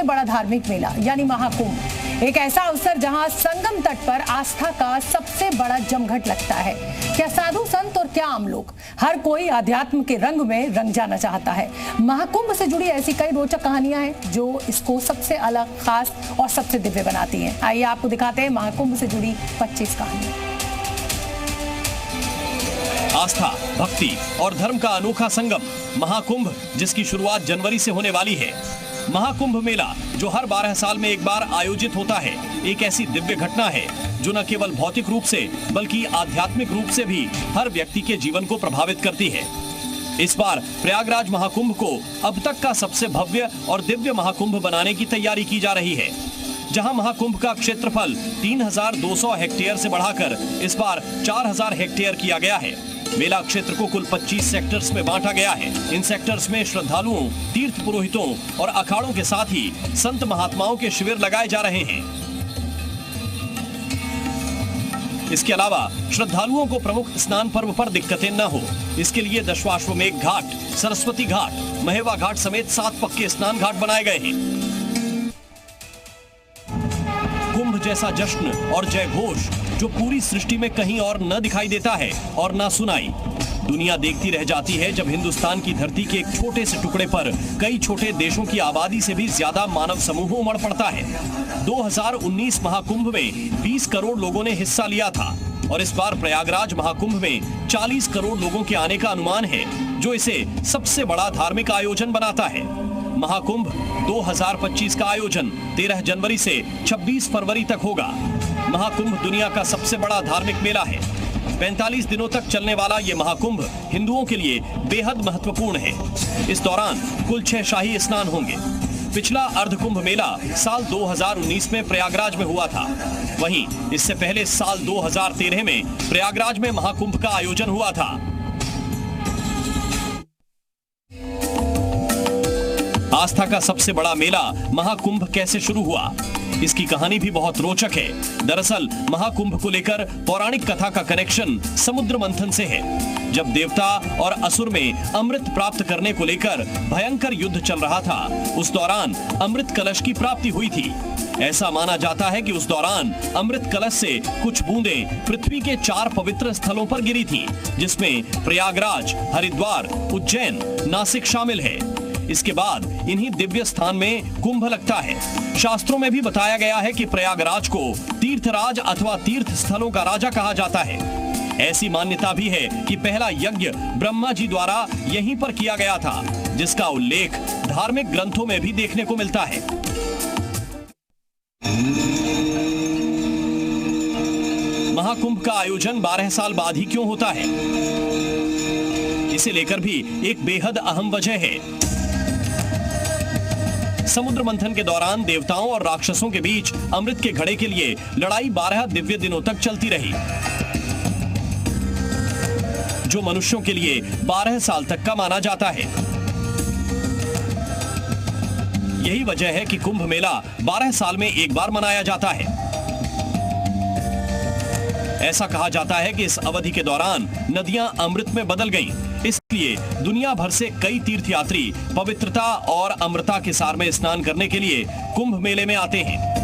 बड़ा धार्मिक मेला यानी महाकुंभ एक ऐसा अवसर जहां संगम तट पर आस्था का सबसे बड़ा जमघट लगता है। क्या साधु संत और क्या आम लोग, हर कोई आध्यात्म के रंग में रंग जाना चाहता है। महाकुंभ से जुड़ी ऐसी कई रोचक कहानियां हैं जो इसको सबसे अलग, खास और सबसे दिव्य बनाती हैं। आइए आपको दिखाते हैं महाकुंभ से जुड़ी 25 कहानियां। आस्था, भक्ति और धर्म का अनोखा संगम महाकुंभ, जिसकी शुरुआत जनवरी से होने वाली है। महाकुंभ मेला जो हर 12 साल में एक बार आयोजित होता है, एक ऐसी दिव्य घटना है जो न केवल भौतिक रूप से बल्कि आध्यात्मिक रूप से भी हर व्यक्ति के जीवन को प्रभावित करती है। इस बार प्रयागराज महाकुंभ को अब तक का सबसे भव्य और दिव्य महाकुंभ बनाने की तैयारी की जा रही है, जहां महाकुंभ का क्षेत्रफल 3200 हेक्टेयर से बढ़ाकर इस बार 4000 हेक्टेयर किया गया है। मेला क्षेत्र को कुल 25 सेक्टर्स में बांटा गया है। इन सेक्टर्स में श्रद्धालुओं, तीर्थ पुरोहितों और अखाड़ों के साथ ही संत महात्माओं के शिविर लगाए जा रहे हैं। इसके अलावा श्रद्धालुओं को प्रमुख स्नान पर्व पर दिक्कतें न हो, इसके लिए दशाश्वमेध घाट, सरस्वती घाट, महेवा घाट समेत 7 पक्के स्नान घाट बनाए गए हैं। कुंभ जैसा जश्न और जय घोष जो पूरी सृष्टि में कहीं और न दिखाई देता है और न सुनाई। दुनिया देखती रह जाती है जब हिंदुस्तान की धरती के एक छोटे से टुकड़े पर कई छोटे देशों की आबादी से भी ज्यादा मानव समूह उमड़ पड़ता है। 2019 महाकुंभ में 20 करोड़ लोगों ने हिस्सा लिया था और इस बार प्रयागराज महाकुंभ में 40 करोड़ लोगों के आने का अनुमान है, जो इसे सबसे बड़ा धार्मिक आयोजन बनाता है। महाकुंभ 2025 का आयोजन 13 जनवरी से 26 फरवरी तक होगा। महाकुंभ दुनिया का सबसे बड़ा धार्मिक मेला है। 45 दिनों तक चलने वाला ये महाकुंभ हिंदुओं के लिए बेहद महत्वपूर्ण है। इस दौरान कुल 6 शाही स्नान होंगे। पिछला अर्धकुंभ मेला साल 2019 में प्रयागराज में हुआ था। वहीं इससे पहले साल 2013 में प्रयागराज में महाकुंभ का आयोजन हुआ था। आस्था का सबसे बड़ा मेला महाकुंभ कैसे शुरू हुआ, इसकी कहानी भी बहुत रोचक है। दरअसल महाकुंभ को लेकर पौराणिक कथा का कनेक्शन समुद्र मंथन से है। जब देवता और असुर में अमृत प्राप्त करने को लेकर भयंकर युद्ध चल रहा था, उस दौरान अमृत कलश की प्राप्ति हुई थी। ऐसा माना जाता है कि उस दौरान अमृत कलश से कुछ बूंदें पृथ्वी के 4 पवित्र स्थलों पर गिरी थीं, जिसमें प्रयागराज, हरिद्वार, उज्जैन, नासिक शामिल है। इसके बाद इन्हीं दिव्य स्थान में कुंभ लगता है। शास्त्रों में भी बताया गया है कि प्रयागराज को तीर्थराज अथवा तीर्थ स्थलों का राजा कहा जाता है। ऐसी मान्यता भी है कि पहला यज्ञ ब्रह्मा जी द्वारा यहीं पर किया गया था, जिसका उल्लेख धार्मिक ग्रंथों में भी देखने को मिलता है। महाकुंभ का आयोजन 12 साल बाद ही क्यों होता है, इसे लेकर भी एक बेहद अहम वजह है। समुद्र मंथन के दौरान देवताओं और राक्षसों के बीच अमृत के घड़े के लिए लड़ाई 12 दिव्य दिनों तक चलती रही, जो मनुष्यों के लिए 12 साल तक का माना जाता है। यही वजह है कि कुंभ मेला 12 साल में एक बार मनाया जाता है। ऐसा कहा जाता है कि इस अवधि के दौरान नदियां अमृत में बदल गईं, इसलिए दुनिया भर से कई तीर्थयात्री पवित्रता और अमृता के सार में स्नान करने के लिए कुंभ मेले में आते हैं।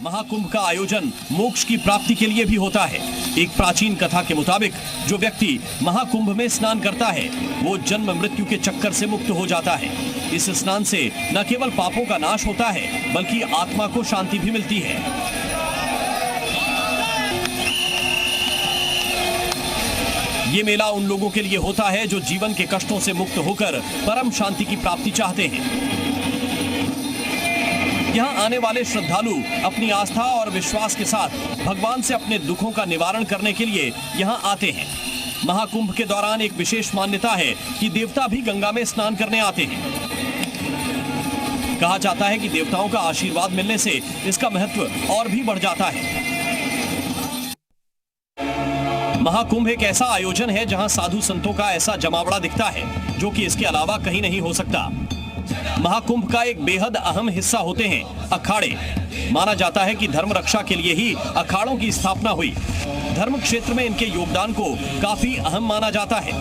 महाकुंभ का आयोजन मोक्ष की प्राप्ति के लिए भी होता है। एक प्राचीन कथा के मुताबिक जो व्यक्ति महाकुंभ में स्नान करता है, वो जन्म मृत्यु के चक्कर से मुक्त हो जाता है। इस स्नान से न केवल पापों का नाश होता है, बल्कि आत्मा को शांति भी मिलती है। ये मेला उन लोगों के लिए होता है जो जीवन के कष्टों से मुक्त होकर परम शांति की प्राप्ति चाहते हैं। यहाँ आने वाले श्रद्धालु अपनी आस्था और विश्वास के साथ भगवान से अपने दुखों का निवारण करने के लिए यहाँ आते हैं। महाकुंभ के दौरान एक विशेष मान्यता है कि देवता भी गंगा में स्नान करने आते हैं। कहा जाता है कि देवताओं का आशीर्वाद मिलने से इसका महत्व और भी बढ़ जाता है। महाकुंभ एक ऐसा आयोजन है जहां साधु संतों का ऐसा जमावड़ा दिखता है, जो कि इसके अलावा कहीं नहीं हो सकता। महाकुंभ का एक बेहद अहम हिस्सा होते हैं अखाड़े। माना जाता है कि धर्म रक्षा के लिए ही अखाड़ों की स्थापना हुई। धर्म क्षेत्र में इनके योगदान को काफी अहम माना जाता है।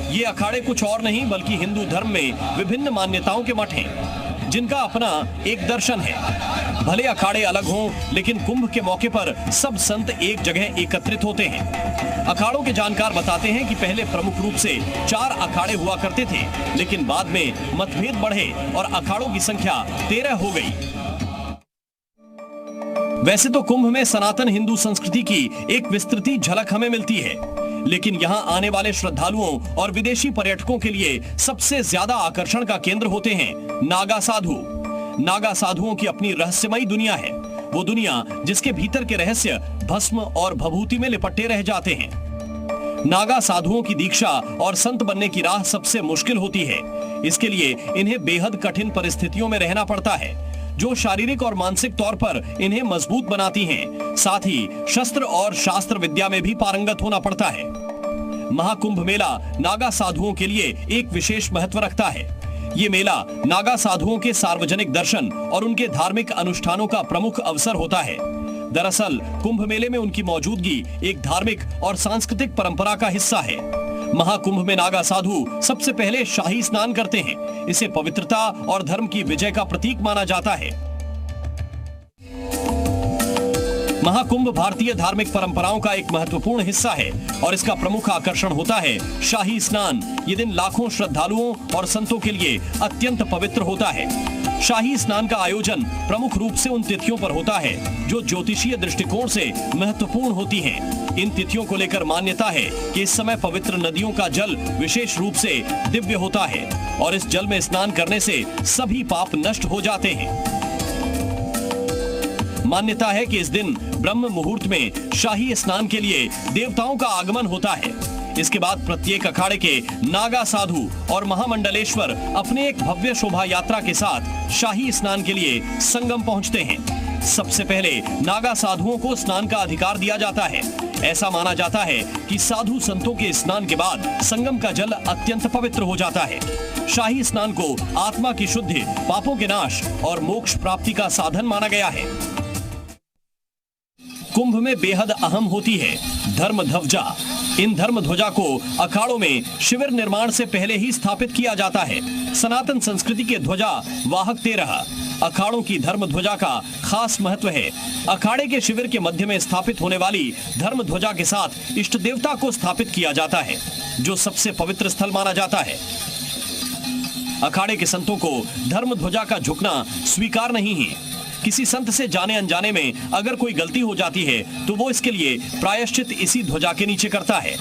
ये अखाड़े कुछ और नहीं बल्कि हिंदू धर्म में विभिन्न मान्यताओं के मठ हैं, जिनका अपना एक दर्शन है। भले अखाड़े अलग हों, लेकिन कुंभ के मौके पर सब संत एक जगह एकत्रित होते हैं। अखाड़ों के जानकार बताते हैं कि पहले प्रमुख रूप से 4 अखाड़े हुआ करते थे, लेकिन बाद में मतभेद बढ़े और अखाड़ों की संख्या 13 हो गई। वैसे तो कुंभ में सनातन हिंदू संस्कृति की एक विस्तृत झलक हमें मिलती है, लेकिन यहाँ आने वाले श्रद्धालुओं और विदेशी पर्यटकों के लिए सबसे ज्यादा आकर्षण का केंद्र होते हैं नागा साधु। नागा साधुओं की अपनी रहस्यमयी दुनिया है, वो दुनिया जिसके भीतर के रहस्य भस्म और भभूति में लिपटे रह जाते हैं। नागा साधुओं की दीक्षा और संत बनने की राह सबसे मुश्किल होती है। इसके लिए इन्हें बेहद कठिन परिस्थितियों में रहना पड़ता है, जो शारीरिक और मानसिक तौर पर इन्हें मजबूत बनाती हैं। साथ ही शस्त्र और शास्त्र विद्या में भी पारंगत होना पड़ता है। महाकुंभ मेला नागा साधुओं के लिए एक विशेष महत्व रखता है। ये मेला नागा साधुओं के सार्वजनिक दर्शन और उनके धार्मिक अनुष्ठानों का प्रमुख अवसर होता है। दरअसल कुंभ मेले में उनकी मौजूदगी एक धार्मिक और सांस्कृतिक परंपरा का हिस्सा है। महाकुंभ में नागा साधु सबसे पहले शाही स्नान करते हैं। इसे पवित्रता और धर्म की विजय का प्रतीक माना जाता है। महाकुंभ भारतीय धार्मिक परंपराओं का एक महत्वपूर्ण हिस्सा है और इसका प्रमुख आकर्षण होता है शाही स्नान। ये दिन लाखों श्रद्धालुओं और संतों के लिए अत्यंत पवित्र होता है। शाही स्नान का आयोजन प्रमुख रूप से उन तिथियों पर होता है जो ज्योतिषीय दृष्टिकोण से महत्वपूर्ण होती हैं। इन तिथियों को लेकर मान्यता है कि इस समय पवित्र नदियों का जल विशेष रूप से दिव्य होता है और इस जल में स्नान करने से सभी पाप नष्ट हो जाते हैं। मान्यता है कि इस दिन ब्रह्म मुहूर्त में शाही स्नान के लिए देवताओं का आगमन होता है। इसके बाद प्रत्येक अखाड़े के नागा साधु और महामंडलेश्वर अपने एक भव्य शोभा यात्रा के साथ शाही स्नान के लिए संगम पहुंचते हैं। सबसे पहले नागा साधुओं को स्नान का अधिकार दिया जाता है। ऐसा माना जाता है कि साधु संतों के स्नान के बाद संगम का जल अत्यंत पवित्र हो जाता है। शाही स्नान को आत्मा की शुद्धि, पापों के नाश और मोक्ष प्राप्ति का साधन माना गया है। कुंभ में बेहद अहम होती है धर्म ध्वजा। इन धर्म ध्वजा को अखाड़ों में शिविर निर्माण से पहले ही स्थापित किया जाता है। सनातन संस्कृति के ध्वजा वाहक 13 अखाड़ों की धर्म ध्वजा का खास महत्व है। अखाड़े के शिविर के मध्य में स्थापित होने वाली धर्म ध्वजा के साथ इष्ट देवता को स्थापित किया जाता है, जो सबसे पवित्र स्थल माना जाता है। अखाड़े के संतों को धर्म ध्वजा का झुकना स्वीकार नहीं है। किसी संत से जाने अनजाने में अगर कोई गलती हो जाती है तो वो इसके लिए प्रायश्चित इसी ध्वजा के नीचे करता है।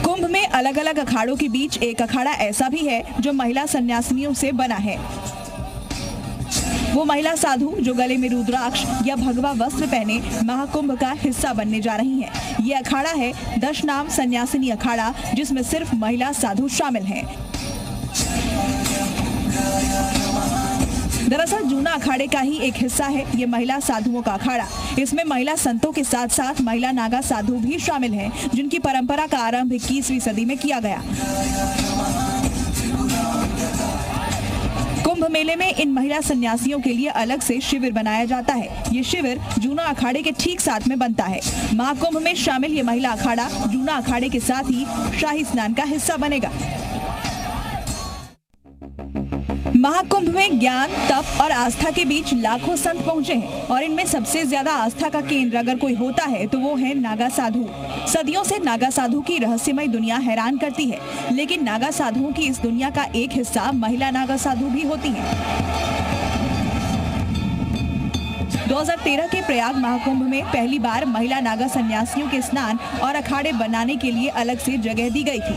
कुंभ में अलग अलग अखाड़ों के बीच एक अखाड़ा ऐसा भी है जो महिला सन्यासिनियों से बना है। वो महिला साधु जो गले में रुद्राक्ष या भगवा वस्त्र पहने महाकुंभ का हिस्सा बनने जा रही हैं। ये अखाड़ा है दशनाम सन्यासिनी अखाड़ा, जिसमें सिर्फ महिला साधु शामिल हैं। दरअसल जूना अखाड़े का ही एक हिस्सा है ये महिला साधुओं का अखाड़ा। इसमें महिला संतों के साथ साथ महिला नागा साधु भी शामिल हैं, जिनकी परंपरा का आरंभ 21वीं सदी में किया गया। कुंभ मेले में इन महिला सन्यासियों के लिए अलग से शिविर बनाया जाता है। ये शिविर जूना अखाड़े के ठीक साथ में बनता है। महाकुंभ में शामिल ये महिला अखाड़ा जूना अखाड़े के साथ ही शाही स्नान का हिस्सा बनेगा। महाकुंभ में ज्ञान, तप और आस्था के बीच लाखों संत पहुंचे हैं और इनमें सबसे ज्यादा आस्था का केंद्र अगर कोई होता है तो वो है नागा साधु। सदियों से नागा साधु की रहस्यमय दुनिया हैरान करती है, लेकिन नागा साधुओं की इस दुनिया का एक हिस्सा महिला नागा साधु भी होती हैं। 2013 के प्रयाग महाकुंभ में पहली बार महिला नागा सन्यासियों के स्नान और अखाड़े बनाने के लिए अलग से जगह दी गई थी।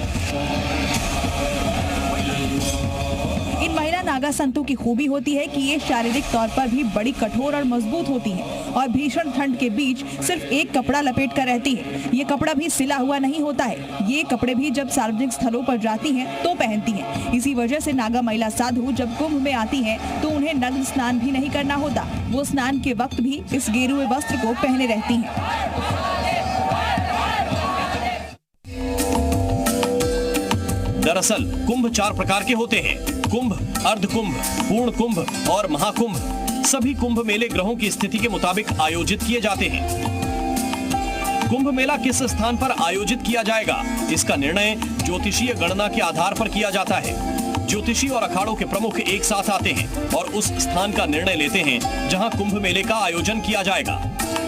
इन महिला नागा संतों की खूबी होती है कि ये शारीरिक तौर पर भी बड़ी कठोर और मजबूत होती हैं और भीषण ठंड के बीच सिर्फ एक कपड़ा लपेट कर रहती हैं। ये कपड़ा भी सिला हुआ नहीं होता है। ये कपड़े भी जब सार्वजनिक स्थलों पर जाती हैं तो पहनती हैं। इसी वजह से नागा महिला साधु जब कुंभ में आती हैं तो उन्हें नग्न स्नान भी नहीं करना होता। वो स्नान के वक्त भी इस गेरुए वस्त्र को पहने रहती हैं। दरअसल कुंभ 4 प्रकार के होते हैं: कुंभ, अर्धकुंभ, पूर्ण कुंभ और महाकुंभ। सभी कुंभ मेले ग्रहों की स्थिति के मुताबिक आयोजित किए जाते हैं। कुंभ मेला किस स्थान पर आयोजित किया जाएगा, इसका निर्णय ज्योतिषीय गणना के आधार पर किया जाता है। ज्योतिषी और अखाड़ों के प्रमुख एक साथ आते हैं और उस स्थान का निर्णय लेते हैं जहां कुंभ मेले का आयोजन किया जाएगा।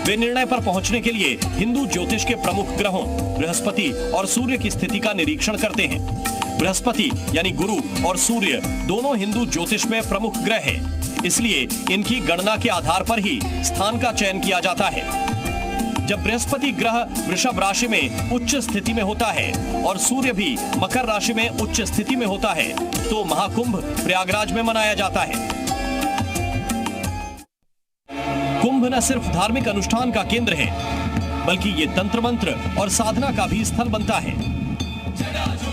वे निर्णय पर पहुंचने के लिए हिंदू ज्योतिष के प्रमुख ग्रहों बृहस्पति और सूर्य की स्थिति का निरीक्षण करते हैं। बृहस्पति यानी गुरु और सूर्य दोनों हिंदू ज्योतिष में प्रमुख ग्रह हैं, इसलिए इनकी गणना के आधार पर ही स्थान का चयन किया जाता है। जब बृहस्पति ग्रह वृषभ राशि में उच्च स्थिति में होता है और सूर्य भी मकर राशि में उच्च स्थिति में होता है तो महाकुंभ प्रयागराज में मनाया जाता है। कुंभ न सिर्फ धार्मिक अनुष्ठान का केंद्र है, बल्कि ये तंत्र मंत्र और साधना का भी स्थल बनता है।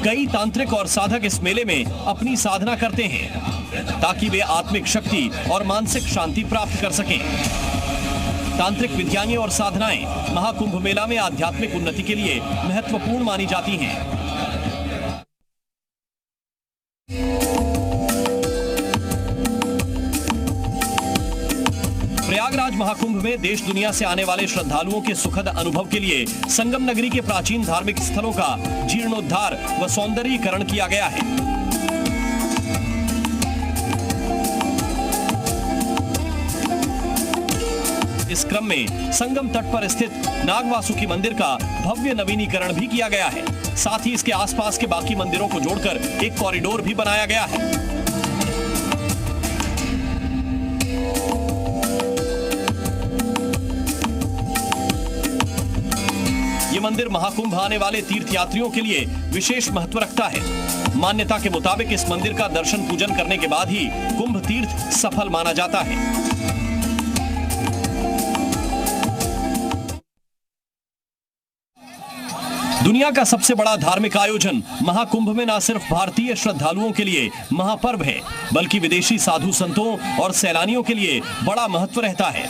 कई तांत्रिक और साधक इस मेले में अपनी साधना करते हैं ताकि वे आत्मिक शक्ति और मानसिक शांति प्राप्त कर सकें। तांत्रिक विधियां और साधनाएं महाकुंभ मेला में आध्यात्मिक उन्नति के लिए महत्वपूर्ण मानी जाती हैं। प्रयागराज महाकुंभ में देश दुनिया से आने वाले श्रद्धालुओं के सुखद अनुभव के लिए संगम नगरी के प्राचीन धार्मिक स्थलों का जीर्णोद्धार व सौंदर्यीकरण किया गया है। इस क्रम में संगम तट पर स्थित नागवासुकी मंदिर का भव्य नवीनीकरण भी किया गया है। साथ ही इसके आसपास के बाकी मंदिरों को जोड़कर एक कॉरिडोर भी बनाया गया है। ये मंदिर महाकुंभ आने वाले तीर्थयात्रियों के लिए विशेष महत्व रखता है। मान्यता के मुताबिक इस मंदिर का दर्शन पूजन करने के बाद ही कुंभ तीर्थ सफल माना जाता है। दुनिया का सबसे बड़ा धार्मिक आयोजन महाकुंभ में न सिर्फ भारतीय श्रद्धालुओं के लिए महापर्व है, बल्कि विदेशी साधु संतों और सैलानियों के लिए बड़ा महत्व रहता है।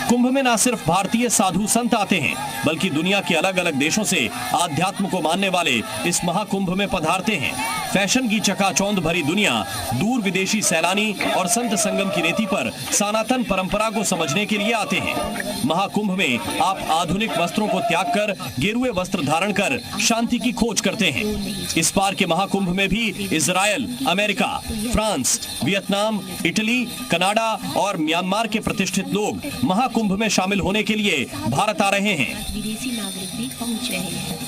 कुंभ में न सिर्फ भारतीय साधु संत आते हैं, बल्कि दुनिया के अलग अलग देशों से आध्यात्म को मानने वाले इस महाकुंभ में पधारते हैं। फैशन की चकाचौंध भरी दुनिया, दूर विदेशी सैलानी और संत संगम की रेती पर सनातन परंपरा को समझने के लिए आते हैं। महाकुंभ में आप आधुनिक वस्त्रों को त्याग कर गेरुए वस्त्र धारण कर शांति की खोज करते हैं। इस बार के महाकुंभ में भी Israel, America, France, Vietnam, Italy, Canada और म्यांमार के प्रतिष्ठित लोग महाकुंभ में शामिल होने के लिए भारत आ रहे हैं। विदेशी नागरिक भी पहुंच रहे हैं।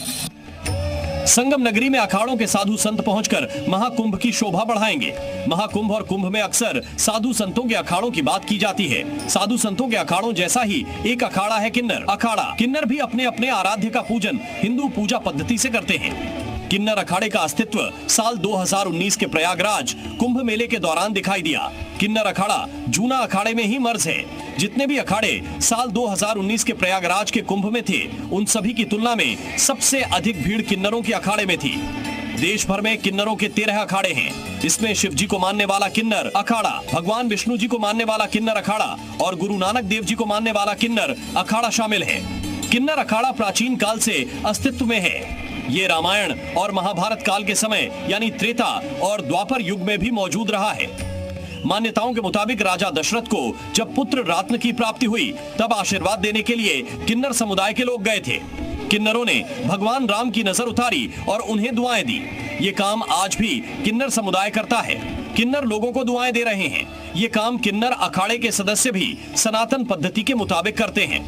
संगम नगरी में अखाड़ों के साधु संत पहुंचकर महाकुंभ की शोभा बढ़ाएंगे। महाकुंभ और कुंभ में अक्सर साधु संतों के अखाड़ों की बात की जाती है। साधु संतों के अखाड़ों जैसा ही एक अखाड़ा है किन्नर अखाड़ा। किन्नर भी अपने अपने आराध्य का पूजन हिंदू पूजा पद्धति से करते हैं। किन्नर अखाड़े का अस्तित्व साल 2019 के प्रयागराज कुंभ मेले के दौरान दिखाई दिया। किन्नर अखाड़ा जूना अखाड़े में ही मर्ज है। जितने भी अखाड़े साल 2019 के प्रयागराज के कुंभ में थे, उन सभी की तुलना में सबसे अधिक भीड़ किन्नरों के अखाड़े में थी। देश भर में किन्नरों के 13 अखाड़े हैं। इसमें शिव जी को मानने वाला किन्नर अखाड़ा, भगवान विष्णु जी को मानने वाला किन्नर अखाड़ा और गुरु नानक देव जी को मानने वाला किन्नर अखाड़ा शामिल है। किन्नर अखाड़ा प्राचीन काल से अस्तित्व में है। ये रामायण और महाभारत काल के समय यानी त्रेता और द्वापर युग में भी मौजूद रहा है। मान्यताओं के मुताबिक राजा दशरथ को जब पुत्र रत्न की प्राप्ति हुई, तब आशीर्वाद देने के लिए किन्नर समुदाय के लोग गए थे। किन्नरों ने भगवान राम की नजर उतारी और उन्हें दुआएं दी। ये काम आज भी किन्नर समुदाय करता है। किन्नर लोगों को दुआएं दे रहे हैं। ये काम किन्नर अखाड़े के सदस्य भी सनातन पद्धति के मुताबिक करते हैं।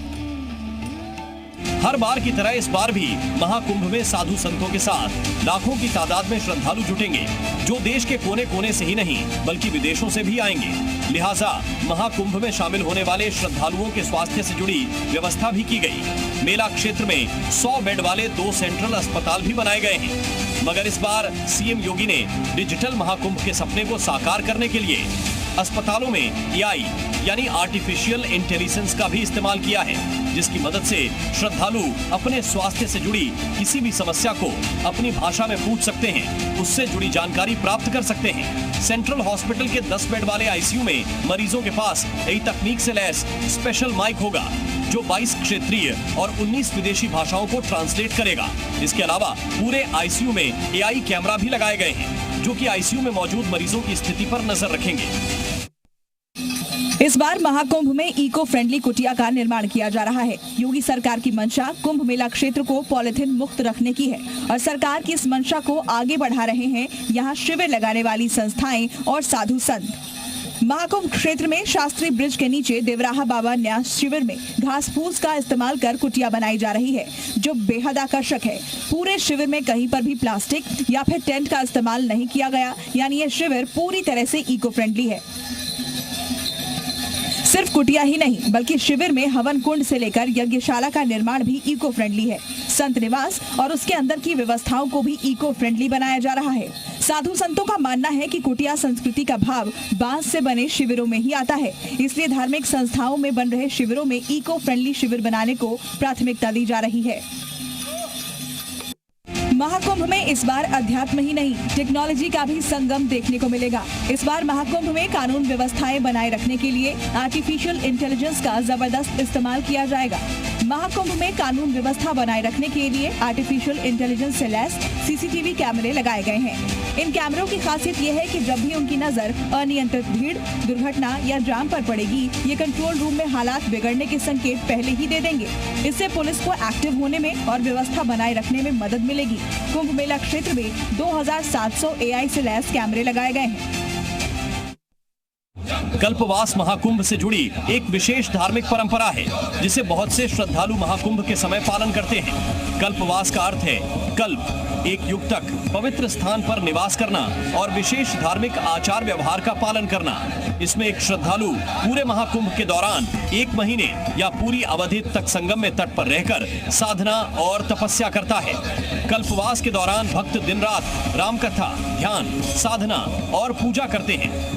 हर बार की तरह इस बार भी महाकुंभ में साधु संतों के साथ लाखों की तादाद में श्रद्धालु जुटेंगे, जो देश के कोने कोने से ही नहीं बल्कि विदेशों से भी आएंगे। लिहाजा महाकुंभ में शामिल होने वाले श्रद्धालुओं के स्वास्थ्य से जुड़ी व्यवस्था भी की गई। मेला क्षेत्र में 100 बेड वाले 2 सेंट्रल अस्पताल भी बनाए गए हैं। मगर इस बार सीएम योगी ने डिजिटल महाकुंभ के सपने को साकार करने के लिए अस्पतालों में एआई यानी आर्टिफिशियल इंटेलिजेंस का भी इस्तेमाल किया है, जिसकी मदद से श्रद्धालु अपने स्वास्थ्य से जुड़ी किसी भी समस्या को अपनी भाषा में पूछ सकते हैं, उससे जुड़ी जानकारी प्राप्त कर सकते हैं। सेंट्रल हॉस्पिटल के 10 बेड वाले आईसीयू में मरीजों के पास नई तकनीक से लैस स्पेशल माइक होगा, जो 22 क्षेत्रीय और 19 विदेशी भाषाओं को ट्रांसलेट करेगा। इसके अलावा पूरे आईसीयू में एआई कैमरा भी लगाए गए हैं, जो कि आईसीयू में मौजूद मरीजों की स्थिति पर नजर रखेंगे। इस बार महाकुंभ में इको फ्रेंडली कुटिया का निर्माण किया जा रहा है। योगी सरकार की मंशा कुंभ मेला क्षेत्र को पॉलिथीन मुक्त रखने की है और सरकार की इस मंशा को आगे बढ़ा रहे हैं यहाँ शिविर लगाने वाली संस्थाएं और साधु संत। महाकुंभ क्षेत्र में शास्त्री ब्रिज के नीचे देवराहा बाबा न्यास शिविर में घास फूस का इस्तेमाल कर कुटिया बनाई जा रही है, जो बेहद आकर्षक है। पूरे शिविर में कहीं पर भी प्लास्टिक या फिर टेंट का इस्तेमाल नहीं किया गया, यानी ये शिविर पूरी तरह से इको फ्रेंडली है। सिर्फ कुटिया ही नहीं बल्कि शिविर में हवन कुंड से लेकर यज्ञशाला का निर्माण भी इको फ्रेंडली है। संत निवास और उसके अंदर की व्यवस्थाओं को भी इको फ्रेंडली बनाया जा रहा है। साधु संतों का मानना है कि कुटिया संस्कृति का भाव बांस से बने शिविरों में ही आता है, इसलिए धार्मिक संस्थाओं में बन रहे शिविरों में इको फ्रेंडली शिविर बनाने को प्राथमिकता दी जा रही है। महाकुंभ में इस बार अध्यात्म ही नहीं टेक्नोलॉजी का भी संगम देखने को मिलेगा। इस बार महाकुंभ में कानून व्यवस्थाएं बनाए रखने के लिए आर्टिफिशियल इंटेलिजेंस का जबरदस्त इस्तेमाल किया जाएगा। महाकुंभ में कानून व्यवस्था बनाए रखने के लिए आर्टिफिशियल इंटेलिजेंस से लैस सीसीटीवी कैमरे लगाए गए हैं। इन कैमरों की खासियत यह है कि जब भी उनकी नजर अनियंत्रित भीड़, दुर्घटना या जाम पर पड़ेगी, ये कंट्रोल रूम में हालात बिगड़ने के संकेत पहले ही दे देंगे। इससे पुलिस को एक्टिव होने में और व्यवस्था बनाए रखने में मदद मिलेगी। कुंभ मेला क्षेत्र में 2700 AI से लैस कैमरे लगाए गए हैं। कल्पवास महाकुंभ से जुड़ी एक विशेष धार्मिक परंपरा है जिसे बहुत से श्रद्धालु महाकुंभ के समय पालन करते हैं। कल्पवास का अर्थ है कल्प, एक युग तक पवित्र स्थान पर निवास करना और विशेष धार्मिक आचार व्यवहार का पालन करना। इसमें एक श्रद्धालु पूरे महाकुंभ के दौरान 1 महीने या पूरी अवधि तक संगम में तट पर रहकर साधना और तपस्या करता है। कल्पवास के दौरान भक्त दिन रात राम कथा, ध्यान, साधना और पूजा करते हैं।